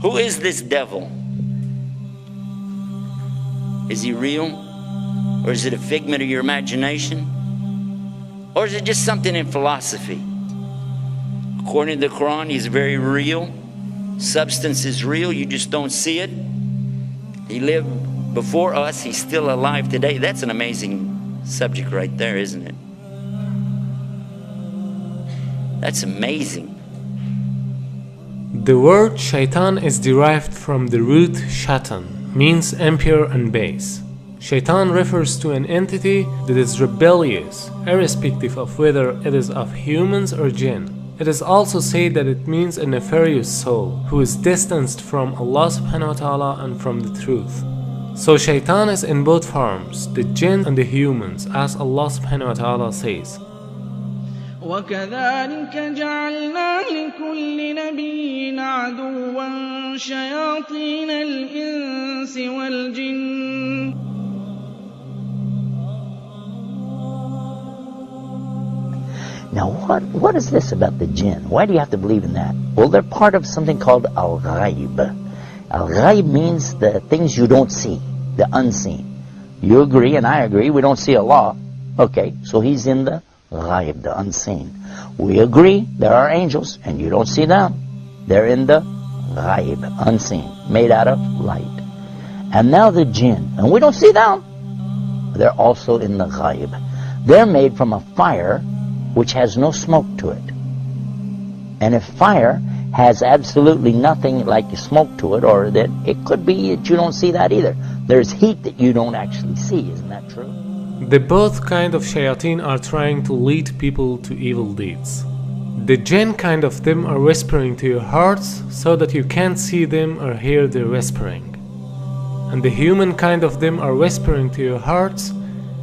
Who is this devil? Is he real? Or is it a figment of your imagination? Or is it just something in philosophy? According to the Quran, he's very real. Substance is real, you just don't see it. He lived before us, he's still alive today. That's an amazing subject right there, isn't it? That's amazing. The word shaitan is derived from the root shaitan, means impure and base. Shaitan refers to an entity that is rebellious, irrespective of whether it is of humans or jinn. It is also said that it means a nefarious soul who is distanced from Allah subhanahu wa ta'ala and from the truth. So shaitan is in both forms, the jinn and the humans, as Allah subhanahu wa ta'ala says. وَكَذَلِكَ جَعَلْنَا لِكُلِّ نَبِيٍّ عَدُوًّا شَيَاطِينَ الْإِنسِ وَالْجِنِّ. Now what is this about the jinn? Why do you have to believe in that? Well, they're part of something called al-ghaib. Al-ghaib means the things you don't see, the unseen. You agree and I agree, we don't see Allah. Okay, so he's in the ghaib, the unseen. We agree there are angels and you don't see them. They're in the ghaib, unseen, made out of light. And now the jinn, and we don't see them. They're also in the ghaib. They're made from a fire which has no smoke to it. And if fire has absolutely nothing like smoke to it, or that it could be that you don't see that either. There's heat that you don't actually see, isn't that true? The both kind of shayateen are trying to lead people to evil deeds. The jinn kind of them are whispering to your hearts so that you can't see them or hear their whispering. And the human kind of them are whispering to your hearts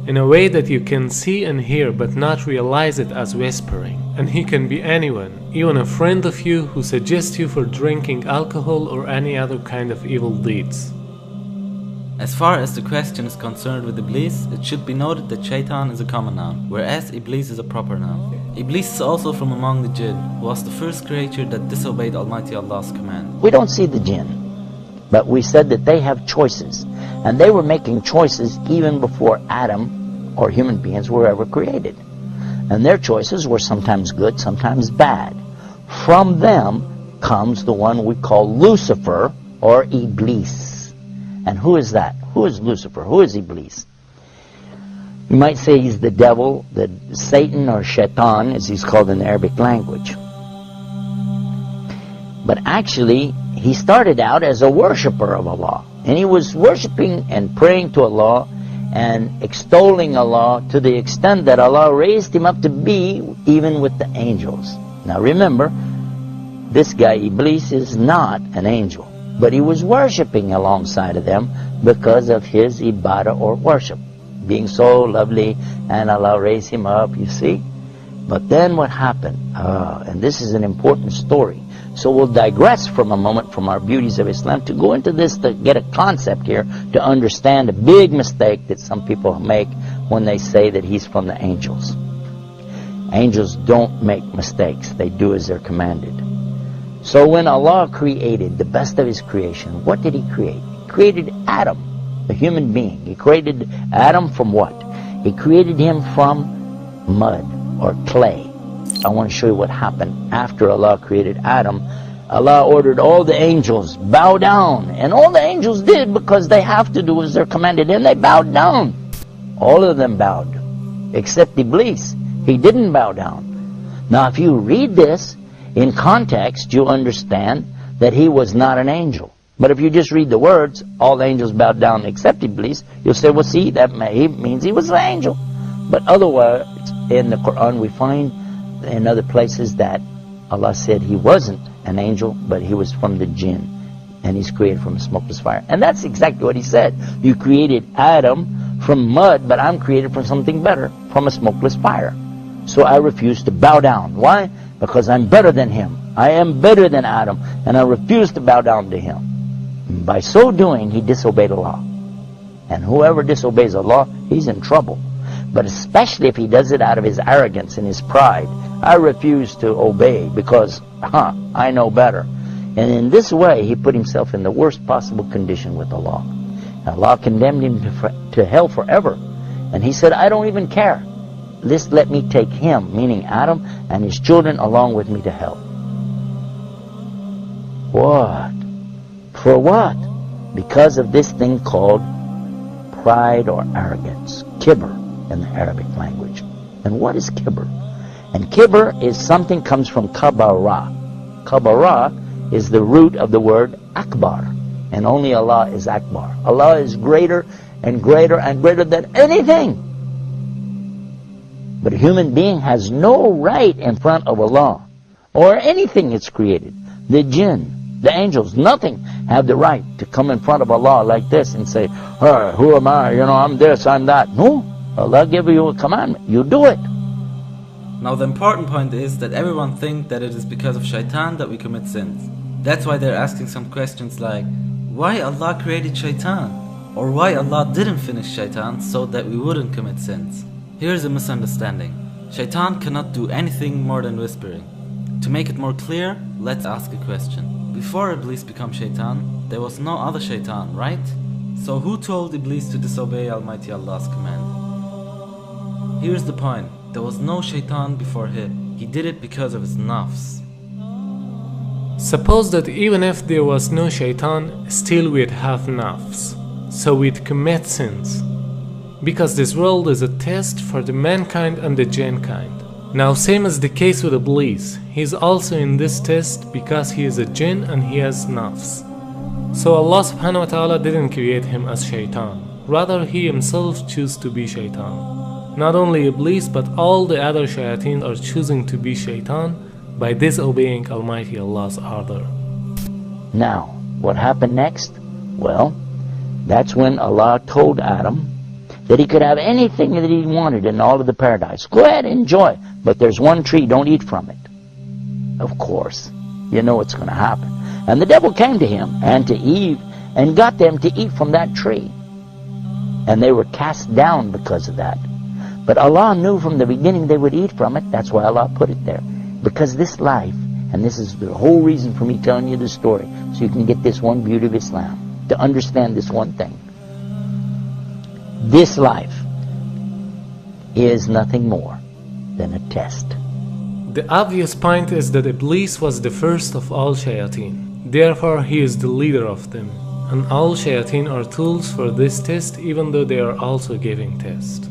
in a way that you can see and hear but not realize it as whispering. And he can be anyone, even a friend of you who suggests you for drinking alcohol or any other kind of evil deeds. As far as the question is concerned with Iblis, it should be noted that Shaitan is a common noun, whereas Iblis is a proper noun. Iblis is also from among the jinn, who was the first creature that disobeyed Almighty Allah's command. We don't see the jinn, but we said that they have choices. And they were making choices even before Adam or human beings were ever created. And their choices were sometimes good, sometimes bad. From them comes the one we call Lucifer or Iblis. And who is that? Who is Lucifer? Who is Iblis? You might say he's the devil, the Satan or Shaitan as he's called in the Arabic language. But actually, he started out as a worshipper of Allah. And he was worshiping and praying to Allah and extolling Allah to the extent that Allah raised him up to be even with the angels. Now remember, this guy Iblis is not an angel, but he was worshiping alongside of them because of his ibadah or worship, being so lovely, and Allah raised him up, you see. But then what happened? And this is an important story. So we'll digress from a moment from our beauties of Islam to go into this to get a concept here to understand a big mistake that some people make when they say that he's from the angels. Angels don't make mistakes. They do as they're commanded. So when Allah created the best of his creation, what did he create? He created Adam, a human being. He created Adam from what? He created him from mud or clay. I want to show you what happened after Allah created Adam. Allah ordered all the angels, bow down. And all the angels did because they have to do as they're commanded. And they bowed down. All of them bowed. Except Iblis. He didn't bow down. Now if you read this in context, you'll understand that he was not an angel. But if you just read the words, all the angels bowed down except Iblis, you'll say, well see, that means he was an angel. But otherwise, in the Quran we find in other places that Allah said he wasn't an angel, but he was from the jinn, and he's created from a smokeless fire. And that's exactly what he said. You created Adam from mud, but I'm created from something better, from a smokeless fire. So I refuse to bow down. Why? Because I'm better than him. I am better than Adam, and I refuse to bow down to him. And by so doing, he disobeyed Allah. And whoever disobeys Allah, he's in trouble. But especially if he does it out of his arrogance and his pride. I refuse to obey because, I know better. And in this way, he put himself in the worst possible condition with Allah. Allah condemned him to hell forever. And he said, I don't even care. Just let me take him, meaning Adam, and his children along with me to hell. What? For what? Because of this thing called pride or arrogance. Kibr in the Arabic language. And what is kibr? And kibr is something comes from kabara. Kabara is the root of the word akbar. And only Allah is akbar. Allah is greater and greater and greater than anything. But a human being has no right in front of Allah or anything it's created. The jinn, the angels, nothing have the right to come in front of Allah like this and say, hey, who am I? I'm this, I'm that. No. Allah gave you a commandment. You do it. Now the important point is that everyone thinks that it is because of Shaitan that we commit sins. That's why they're asking some questions like, why Allah created Shaitan? Or why Allah didn't finish Shaitan so that we wouldn't commit sins? Here's a misunderstanding. Shaitan cannot do anything more than whispering. To make it more clear, let's ask a question. Before Iblis became Shaitan, there was no other Shaitan, right? So who told Iblis to disobey Almighty Allah's command? Here's the point. There was no Shaitan before him. He did it because of his nafs. Suppose that even if there was no Shaitan, still we'd have nafs. So we'd commit sins. Because this world is a test for the mankind and the jinn kind. Now same as the case with Iblis, he's also in this test because he is a jinn and he has nafs. So Allah subhanahu wa ta'ala didn't create him as Shaitan. Rather he himself chose to be Shaitan. Not only Iblis but all the other shayateen are choosing to be Shaitan by disobeying Almighty Allah's order. Now, what happened next? Well, that's when Allah told Adam that he could have anything that he wanted in all of the paradise. Go ahead, enjoy. But there's one tree, don't eat from it. Of course, you know what's going to happen. And the devil came to him and to Eve and got them to eat from that tree. And they were cast down because of that. But Allah knew from the beginning they would eat from it. That's why Allah put it there. Because this life, and this is the whole reason for me telling you this story, so you can get this one beauty of Islam, to understand this one thing. This life is nothing more than a test. The obvious point is that Iblis was the first of all shayateen. Therefore, he is the leader of them. And all shayateen are tools for this test, even though they are also giving test.